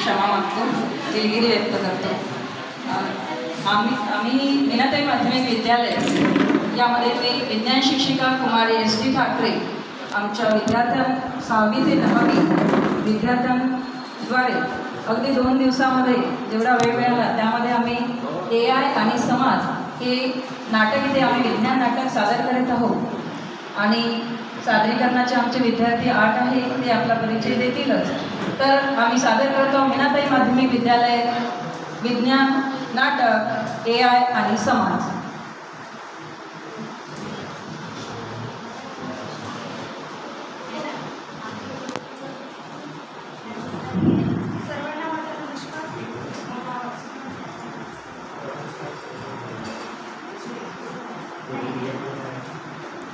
क्षमा मागतो, दिलगिरी व्यक्त करतो. आम्ही मीनाताई माध्यमिक विद्यालय यामध्ये मी विज्ञान शिक्षिका कुमारी SD ठाकरे आमच्या विद्यार्थ्यां 6वी ते 10वी विद्यार्थ्यांद्वारे अगदी 2 दिवसामध्ये जेवढा वेळ मिळाला त्यामध्ये आम्ही AI आणि समाज हे नाटक इथे आम्ही विज्ञान नाटक सादर करत आहोत आणि सादरीकरणाचे आमचे विद्यार्थी 8 आहे, ते आपला परिचय देतीलच. तर आम्ही सादर करतो मीनाताई माध्यमिक विद्यालय विज्ञान नाटक AI आणि समाज.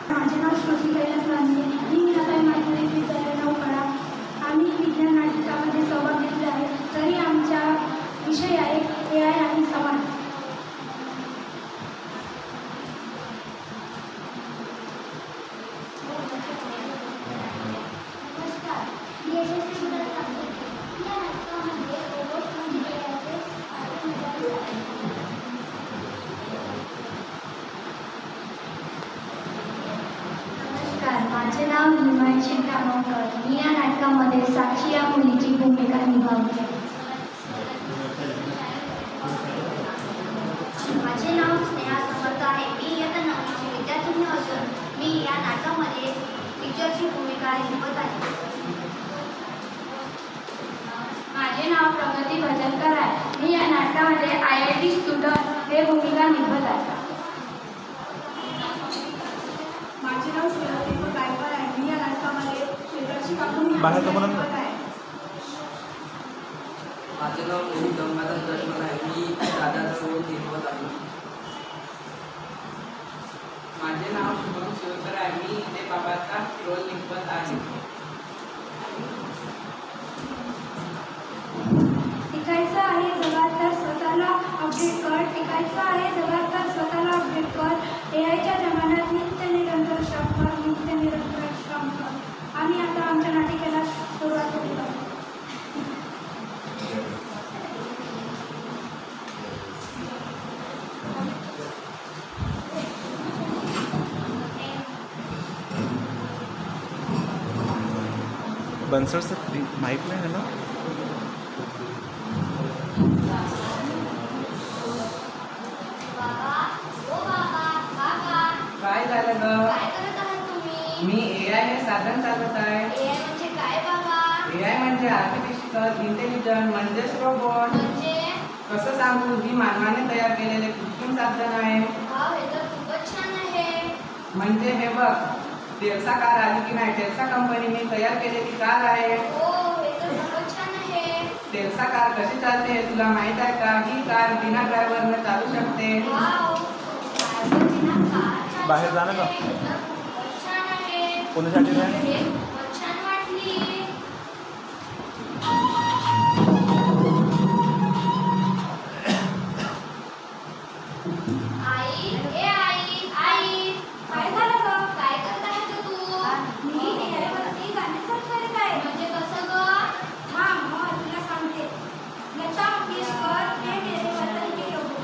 माझे नाव श्रुती कैलास लांडगे. मी मीनाताई माध्यमिक विद्यालय नौकडा. आम्ही विज्ञान नाटकामध्ये सहभाग घेतला आहे. तरी आमचा विषय आहे AI आणि समाज. नमस्कार, मी यशस्वी सुधार कांबळे. या नाटकामध्ये रोबोट म्हणजे माझे नाव हिमांशी कामकर. मी या नाटकामध्ये साक्षी या मुलीची भूमिका निभावते. माझे नाव स्नेहा समर्थ आहे. मी इयत्ता 9वीची विद्यार्थिनी असून मी या नाटकामध्ये टीचरची भूमिका निभवत आहे. माझे नाव प्रगती भजनकर आहे. मी या नाटकामध्ये IIT स्टुडंट हे भूमिका निभवत आहे. माझे नाव सुरदीप गायकर आहे. मी या नाटकामध्ये क्षेत्राची कामगिरी निभवत आहे. माझे नाव मोहित गंगाधर दशमन आहे. मी दादाचा रोल निभवत आहे. माझे नाव शुभम शिवकर आहे. मी इथे बाबाचा रोल निभवत आहे. टिकायचं आहे जगात तर स्वतःला अपडेट कर. टिकायचं आहे जगात तर स्वतःला अपडेट कर. AIच्या जमान्यात नित्य निरंतर श्रम कर. नित्य निरंतर श्रम कर. आम्ही आता आमच्या नाटिकेला सुरुवात करू. बंसर सर माइक में है ना. काय झालं ग? काय करत आहात तुम्ही? मी AI हे साधन चालवत आहे. AI म्हणजे काय बाबा? AI म्हणजे आर्टिफिशियल इंटेलिजन्स म्हणजेच रोबोट. म्हणजे कसं सांगू, ही मानवाने तयार केलेले कृत्रिम साधन आहे. वाव, हे तर खूपच छान आहे. म्हणजे हे बघ, टेल्सा कार आली की नाही. टेल्सा कंपनीने तयार केलेली कार आहे. हो, हे तर खूपच छान आहे. टेल्सा कार कशी चालते हे तुला माहित आहे का? ही कार बिना ड्रायव्हरने चालू शकते. वाव, कारवर बिना कार चालू बाहेर जाणं का? शकते. हे तर खूपच छान आहे. कोणासाठी हे आहे? खूपच छान वाटली. आई, ए आई, आई, काय झालं ग? काय करत आहे ग तू? मी AI गाणे करत आहे. म्हणजे कसं ग? थांब, तुला सांगते. लता मंगेशकर हे मेरे वतन के लोगों.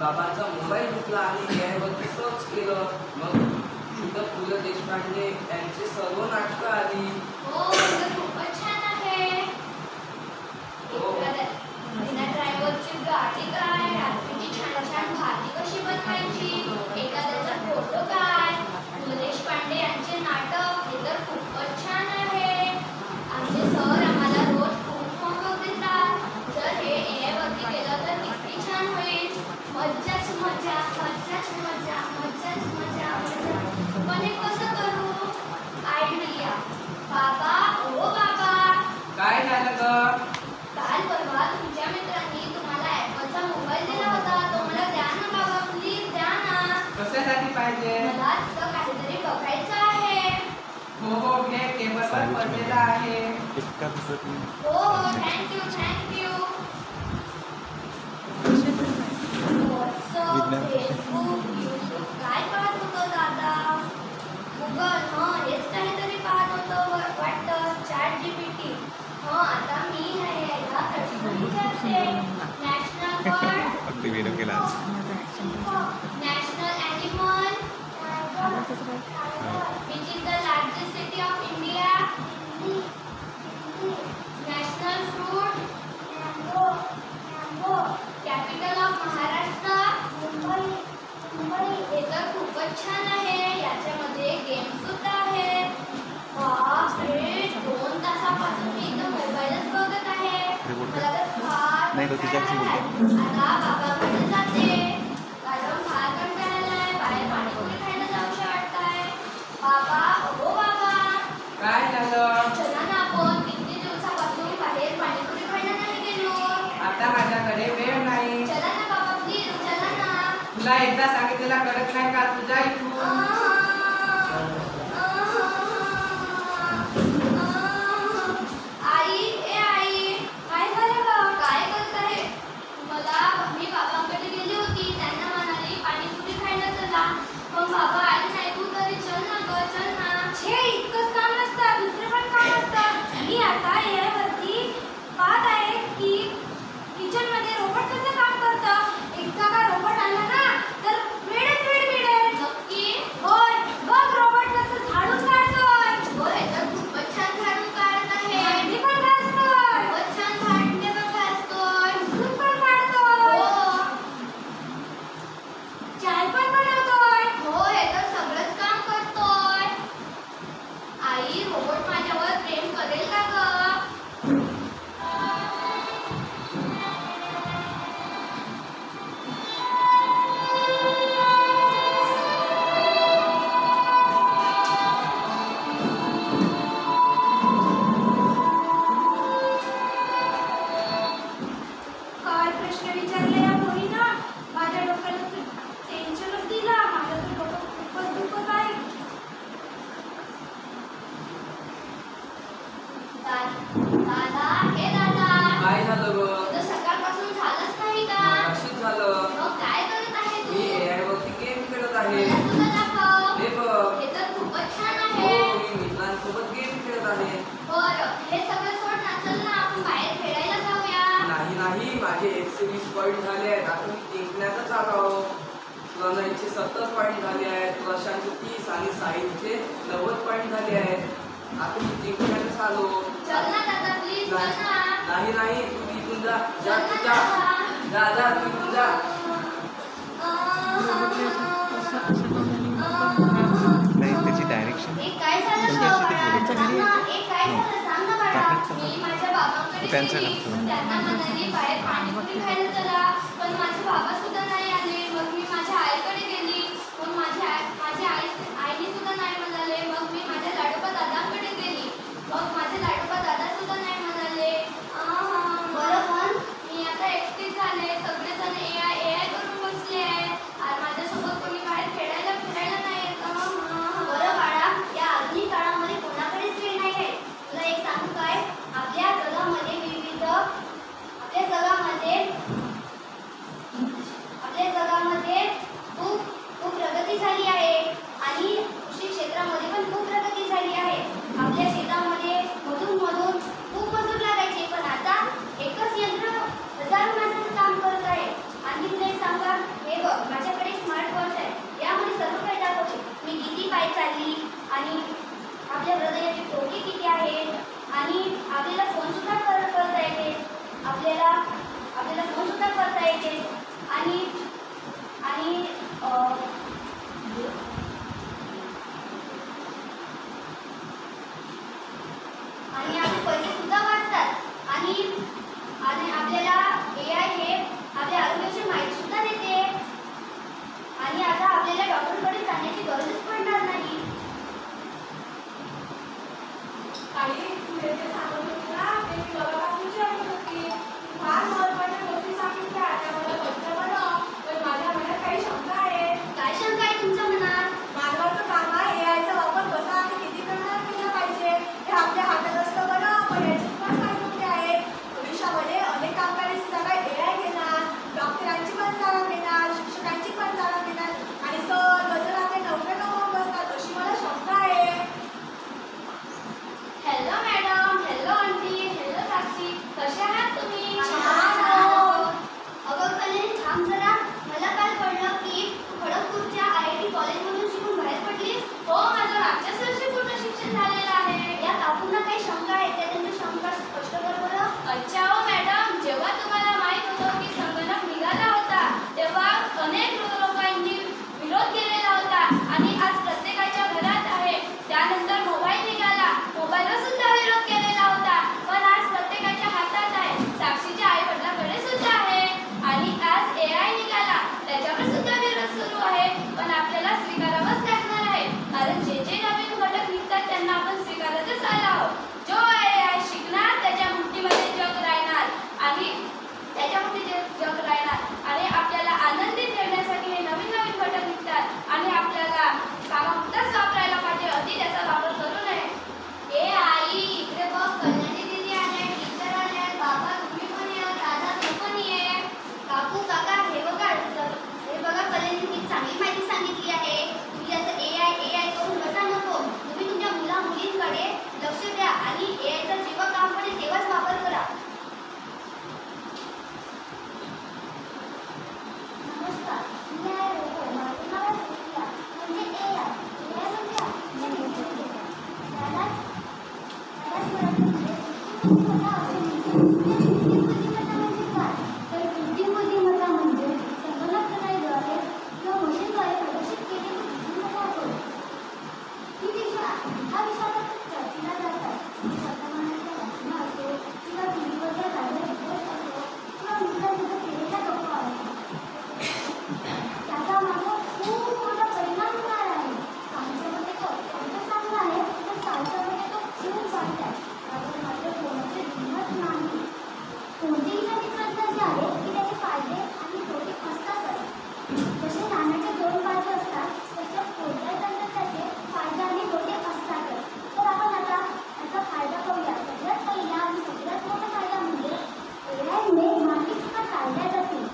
बाबांचा मोबाईल घेतला आणि AI वरती सर्च केलं. मग तिथं पु ल देशपांडे यांचे सर्व नाटकं आली. हो, तर खूपच छान आहे. एखाद्या ड्रायव्हरची गाडी काय, रात्रीची छान छान भाजी कशी बनवायची, एखाद्याचा फोटो काय, पु ल देशपांडे यांचे नाटक हे तर खूपच छान आहे. आमचे सर आम्हाला रोज खूप होमवर्क देतात. जर हे AI वरती केलं तर किती छान होईल. मज्जाच मजा, मज्जाच मजा, मज्जाच मजा, मजा. पण हे कसं करू? आयडिया. बाबा, ओ बाबा, काय झालं ग? काल परवा तुमच्या मित्रांनी तुम्हाला ॲपलचा मोबाईल दिला होता. तो मला द्या ना बाबा, प्लीज द्या ना. कशासाठी पाहिजे? मला तिथं काहीतरी बघायचं आहे. हो घे, टेबलवर पडलेला आहे. इतका दिसत नाही. हो हो, thank you thank you. WhatsApp, Facebook, YouTube काय पाहत होतो दादा? गुगल, हेच काहीतरी पाहत होतो वाटतं. ChatGPT. आता मी ह्याला प्रश्न विचारते. नॅशनल बर्ड, अगदी व्हिडिओ केला आज. National animal, which is the largest city of India? National fruit, capital of Maharashtra, Mumbai. हे तर खूपच छान आहे. याच्यामध्ये गेम सुद्धा आहे. बापरे, 2 तासापासून मी इथं मोबाईलच बघत आहे. मला तर फार नाही, तो तुझ्याशी बोलतो. आता बाबाकडे जाते. कारण फार कंटाळा आलाय. बाहेर पाणीपुरी खायला जाऊशी वाटतंय. बाबा, ओ बाबा, काय झालं? चला ना, आपण किती दिवसापासून बाहेर पाणीपुरी खायला नाही गेलो. आता माझ्याकडे वेळ नाही. चला ना बाबा, प्लीज चला ना. तुला एकदा सांगितलेला कळत नाही का? तुझ्या इथून आई, ए आई, काय झालं गं? काय करत आहे? मी बाबांकडे गेली होती. त्यांना म्हणाली पाणीपुरी खायला चला. पण बाबा आले नाही. तू तरी चल ना गं, चल ना. छे, इतकंच काम नसतं, दुसरं पण काम असतं. मी आता AI वरती पाहत आहे की किचनमध्ये रोबोट कसं काम करतं. एकदा का रोबोट आला ना तर वेळच वेळ मिळेल. नक्की? होय, बघ रोबोट कसं झाडून काढतोय. होय, तर खूपच छान झाडून काढत आहे. भांडी पण घासतोय. खूपच छान भांडे पण घासतोय. दूध पण काढतोय. हो. चाय पण बनवतोय. हो, हे तर सगळंच काम करतोय. आई, रोबोट माझ्यावर प्रेम करेल का गं? काय प्रश्न विचारले या मुलीनं? माझ्या डोक्याला टेन्शनच दिला. माझं तर डोकं खूपच दुखत आहे. दादा, हे दादा, काय झालं ग? तुझं सकाळपासून झालंच नाही का? अशीच झालं. मग काय करत आहे तू? मी AI वरती गेम खेळत आहे. मला सुद्धा दाखव. हे बघ. हे तर खूपच छान हो, आहे. मी मित्रांसोबत गेम खेळत आहे. बरं, हे सगळं सोड ना. चल ना, आपण बाहेर खेळायला जाऊया. नाही, माझे 120 पॉईंट झाले आहेत. आता मी जिंकण्यातच आलो. प्रणयचे 70 पॉईंट झाले आहेत. प्रशांतचे 30 आणि साहिलचे 90 पॉईंट झाले आहेत. आता मी जिंकण्यातच आलो. चल ना दादा, प्लीज चल ना. नाही, तू इथून जा. जा चल तू ना जा. दादा. तू इथून जा. नाही, त्याची डायरेक्शन एक काय झालं त्यांच्या गं घरी बाळा? त्यांच्या घरी सांग ना, एक काय झालं सांग ना बाळा. त्यांच्या मी माझ्या बाबांकडे त्यांच्या गेली. घरचं. त्यांना म्हणाली बाहेर पाणीपुरी खायला चला. पण माझे बाबा सुद्धा नाही आले. मग मी माझ्या आईकडे गेली. मग माझ्या आईने सुद्धा नाही म्हणाले. मग मी माझ्या लाडोबा दादांकडे गेली. मग माझे लाडोबा दादा सुद्धा नाही म्हणाले. बरं, पण मी आता एकटीच झाले. सगळेजण AI करून बसले आहे. आणि माझ्यासोबत कोणी बाहेर फिरायला नाही येत. बरं बाळा, या आधुनिक काळामध्ये कोणाकडेच वेळ नाही आहे. तुला एक सांगू काय? आपल्या जगामध्ये खूप प्रगती झाली आहे. आणि कृषी क्षेत्रामध्ये पण खूप प्रगती झाली आहे. आपल्या शेतामध्ये मधून आणि आपल्याला फोन सुद्धा करता येते. आपल्याला फोन सुद्धा करता येते आणि आणि आणि आपले पैसे सुद्धा वाचतात आणि आपल्याला AI हे आपल्या आरोग्याची माहिती सुद्धा देते आणि आता आपल्याला डॉक्टरकडे जाण्याची गरजच पडणार नाही. काही तू जे सांगत होती ना ते मी बघापासूनची ऐकत होती. फार महत्त्वाच्या गोष्टी सांगितल्या त्या मला पटलं बरं, पण माझ्या मनात काही शंका आहे. काय शंका आहे तुमच्या मनात? मानवाचं काम आहे AIचा वापर कसा आणि किती प्रमाणात केला पाहिजे हे आपल्या हातात असतं बरं, पण याची पण काही मुद्दे आहेत. भविष्यामध्ये अनेक कामगारांची जागा AI घेणार, डॉक्टरांची पण जागा घेणार, शिक्षकांची पण जागा घेणार आणि सर्व जर आपले नवरे नवं बसतात अशी मला शंका आहे. Hello madam, hello aunty, hello Sakshi, कशा आहात तुम्ही? छान आहोत. अगं कल्याणी थांब जरा. मला काल कळलं की तू खडगपूरच्या IIT कॉलेजमधून शिकून बाहेर पडलीस. हो, माझं मागच्याच वर्षी पूर्ण शिक्षण झालेलं आहे. या काकूंना काही शंका आहेत त्या त्यांच्या शंका स्पष्ट कर बरं. अच्छा हो मॅडम, जेव्हा तुम्हाला माहित होतं की संगणक निघाला होता तेव्हा अनेक लोकांनी विरोध केलेला होता आणि आज प्रत्येकाच्या घरात आहे. त्यानंतर मोबाईल निघाला, मोबाईलवर सुद्धा विरोध केलेला होता, पण आज प्रत्येकाच्या हातात आहे. साक्षीच्या आई वडिलांकडे सुद्धा आहे आणि आज AI निघाला त्याच्यावर सुद्धा विरोध सुरू आहे, पण आपल्याला स्वीकारावंच लागणार आहे कारण जे जे नवीन घटक निघतात त्यांना आपण स्वीकारतच आलो आहोत. जो AI शिकणार त्याच्या मुठीमध्ये जग राहणार आणि आपल्याला आनंदी ठेवण्यासाठी हे नवीन नवीन घटक निघतात आणि आपल्याला कामापुरताच वापरायला पाहिजे, अति त्याचा वापर करू नये. ए आई, इकडे बघ, कल्याणी दीदी आले, टीचर आले, बाबा तुम्ही पण ये, दादा तू पण ये. काकू काका हे बघा कल्याणी मी चांगली माहिती सांगितली आहे. तुम्ही असं AI करून बसा नको. तुम्ही तुमच्या मुलींकडे लक्ष द्या आणि AIचा जेव्हा काम पडेल तेव्हाच वापर करा. नमस्कार, मी आहे रोको. माझं नाव आहे सोफिया. म्हणजे AI म्हणजे त्यालाच मराठीमध्ये बुद्धिमत्ता असे म्हणतात. बुद्धिमत्ता म्हणजे काय? तर बुद्धिमत्ता म्हणजे संगणकाद्वारे किंवा मशीनद्वारे प्रदर्शित केलेली बुद्धिमत्ता होय. हा विषय चर्चेला जातात. वर्तमानाच्या वाचना असो किंवा टीव्हीवरच्या ताज्या रिपोर्ट असो किंवा मित्रांसोबत केलेल्या गप्पा असो, त्याचा माझा खूप मोठा परिणाम होणार आहे. आमच्यामध्ये तो अत्यंत चांगला आहे, तर कालच्यामध्ये तो खूप वाईट आहे. कारण मात्र कोणाची हिंमत नाही. कोणतेही नवीन तंत्रज्ञान आले की त्याचे फायदे आणि तोटे असतातच. जसे नाण्याच्या दोन बाजू असतात तसे कोणत्याही तंत्रज्ञानाचे फायदे आणि तोटे असतातच. तर आपण आता त्याचा फायदा पाहूया. सगळ्यात पहिला आणि सगळ्यात मोठा फायदा म्हणजे AIमुळे मानवी चुका टाळल्या जातील.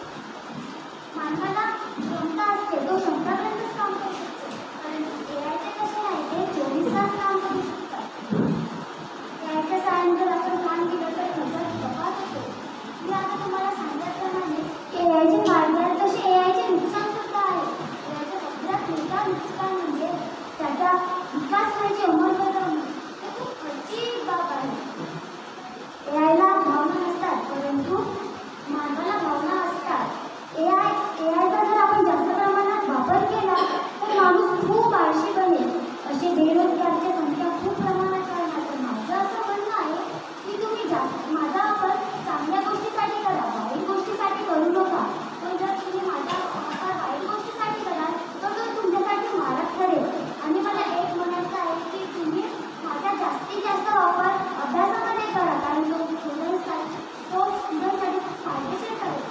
मानवाला क्षमता असते, तो क्षमतापर्यंतच काम करू शकतो, परंतु AIचे कसे नाही, ते 24 तास काम करू शकतात. AIच्या साहाय्याने जर आपण काम केलं तर खर्चात कपात होतो. मी आता तुम्हाला सांगितल्याप्रमाणे AIचे फायदे आहेत तसे AIचे नुकसान सुद्धा आहे. AIचं सगळ्यात मोठा नुकसान म्हणजे त्याचा विकास व्हायची अंमलबजावणी. हे खूप खर्चिक बाब आहे. AIला भावना नसतात परंतु मानवाला भावना असतात. AIचा जर आपण जास्त प्रमाणात वापर केला तर माणूस खूप आळशी बनेल. असे बेरोजगारची संख्या खूप प्रमाणात वाढणार. तर माझं असं म्हणणं आहे की तुम्ही माझा वापर चांगल्या गोष्टीसाठी करा, वाईट गोष्टीसाठी करू नका. पण जर तुम्ही माझा वापर वाईट गोष्टीसाठी कराल तर तो तुमच्यासाठी मारक ठरेल. आणि मला एक म्हणायचं आहे की तुम्ही माझा जास्तीत जास्त वापर अभ्यासामध्ये करा कारण तो स्टुडंटसाठी खूप फायदेशीर ठरेल.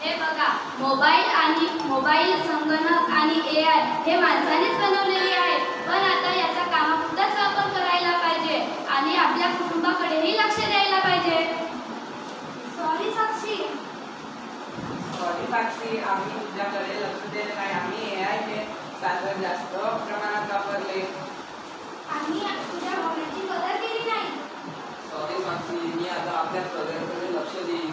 हे बघा, मोबाईल संगणक आणि AI हे माणसानेच बनवलेले आहे, पण आता याचा कामापुरताच वापर करायला पाहिजे आणि आपल्या कुटुंबाकडेही लक्ष द्यायला पाहिजे. सॉरी साक्षी. आम्ही तुझ्याकडे लक्ष देत नाही. आम्ही AIचे साधन जास्त प्रमाणात वापरले. आम्ही तुझ्या भावनेची कदर केली नाही. सॉरी साक्षी, मी आता आपल्या करिअरकडे लक्ष देईन.